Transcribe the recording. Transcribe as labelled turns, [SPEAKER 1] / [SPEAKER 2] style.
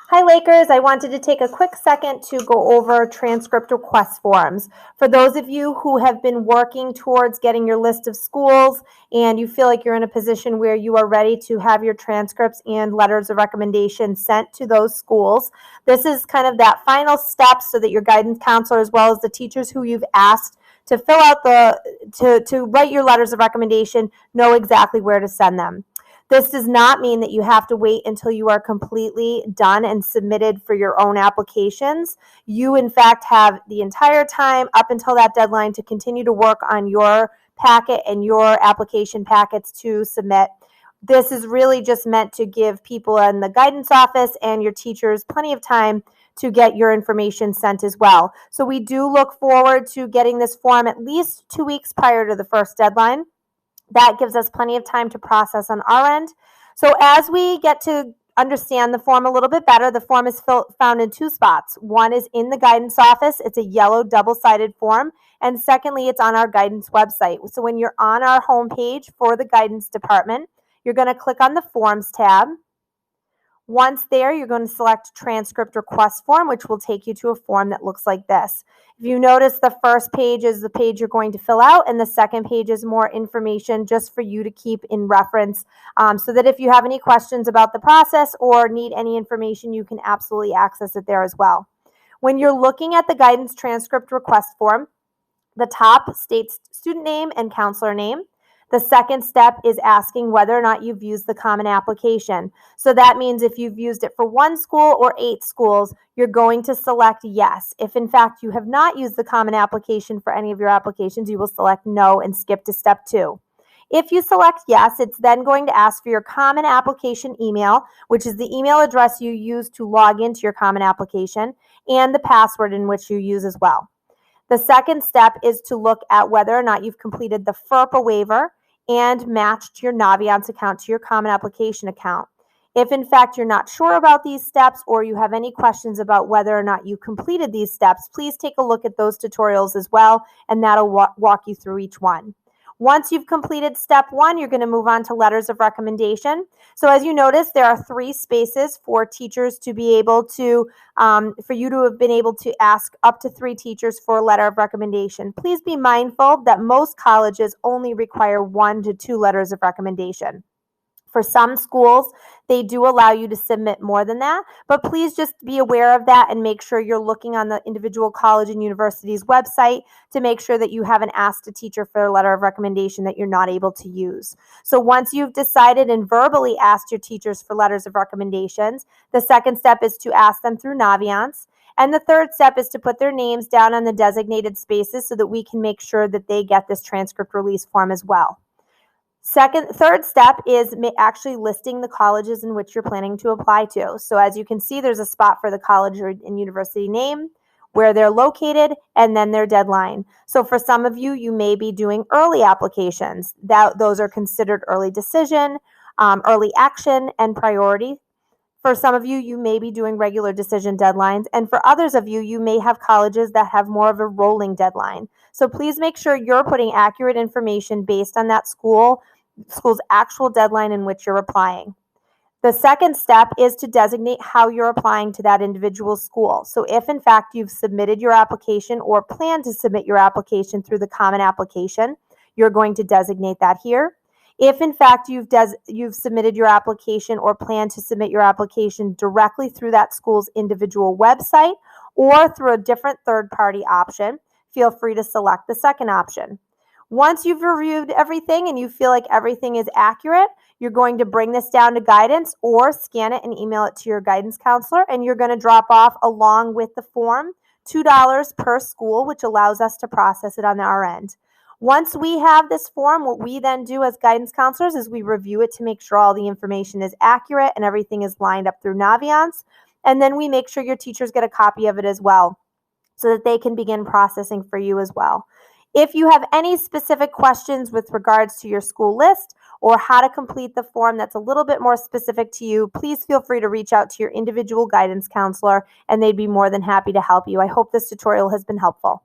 [SPEAKER 1] Hi Lakers, I wanted to take a quick second to go over transcript request forms. For those of you who have been working towards getting your list of schools and you feel like you're in a position where you are ready to have your transcripts and letters of recommendation sent to those schools, this is kind of that final step so that your guidance counselor as well as the teachers who you've asked to fill out to write your letters of recommendation know exactly where to send them. This does not mean that you have to wait until you are completely done and submitted for your own applications. You, in fact, have the entire time up until that deadline to continue to work on your packet and your application packets to submit. This is really just meant to give people in the guidance office and your teachers plenty of time to get your information sent as well. So we do look forward to getting this form at least 2 weeks prior to the first deadline. That gives us plenty of time to process on our end. So as we get to understand the form a little bit better, the form is found in two spots. One is in the guidance office. It's a yellow double-sided form. And secondly, it's on our guidance website. So when you're on our homepage for the guidance department, you're going to click on the Forms tab. Once there, you're going to select Transcript Request Form, which will take you to a form that looks like this. If you notice, the first page is the page you're going to fill out, and the second page is more information just for you to keep in reference so that if you have any questions about the process or need any information, you can absolutely access it there as well. When you're looking at the Guidance Transcript Request Form, the top states student name and counselor name. The second step is asking whether or not you've used the common application. So that means if you've used it for one school or 8 schools, you're going to select yes. If in fact you have not used the common application for any of your applications, you will select no and skip to step 2. If you select yes, it's then going to ask for your common application email, which is the email address you use to log into your common application, and the password in which you use as well. The second step is to look at whether or not you've completed the FERPA waiver and matched your Naviance account to your common application account. If in fact you're not sure about these steps or you have any questions about whether or not you completed these steps, please take a look at those tutorials as well, and that'll walk you through each one. Once you've completed step 1, you're going to move on to letters of recommendation. So as you notice, there are 3 spaces for teachers to be able to, for you to have been able to ask up to 3 teachers for a letter of recommendation. Please be mindful that most colleges only require 1 to 2 letters of recommendation. For some schools, they do allow you to submit more than that, but please just be aware of that and make sure you're looking on the individual college and university's website to make sure that you haven't asked a teacher for a letter of recommendation that you're not able to use. So once you've decided and verbally asked your teachers for letters of recommendations, the second step is to ask them through Naviance. And the third step is to put their names down on the designated spaces so that we can make sure that they get this transcript release form as well. Third step is actually listing the colleges in which you're planning to apply to. So as you can see, there's a spot for the college and university name, where they're located, and then their deadline. So for some of you, you may be doing early applications. Those are considered early decision, early action, and priority. For some of you, you may be doing regular decision deadlines. And for others of you, you may have colleges that have more of a rolling deadline. So please make sure you're putting accurate information based on that school's actual deadline in which you're applying. The second step is to designate how you're applying to that individual school. So if in fact you've submitted your application or plan to submit your application through the common application, you're going to designate that here. If in fact you've submitted your application or plan to submit your application directly through that school's individual website or through a different third-party option, feel free to select the second option. Once you've reviewed everything and you feel like everything is accurate, you're going to bring this down to guidance or scan it and email it to your guidance counselor, and you're going to drop off along with the form $2 per school, which allows us to process it on our end. Once we have this form, what we then do as guidance counselors is we review it to make sure all the information is accurate and everything is lined up through Naviance, and then we make sure your teachers get a copy of it as well so that they can begin processing for you as well. If you have any specific questions with regards to your school list or how to complete the form that's a little bit more specific to you, please feel free to reach out to your individual guidance counselor and they'd be more than happy to help you. I hope this tutorial has been helpful.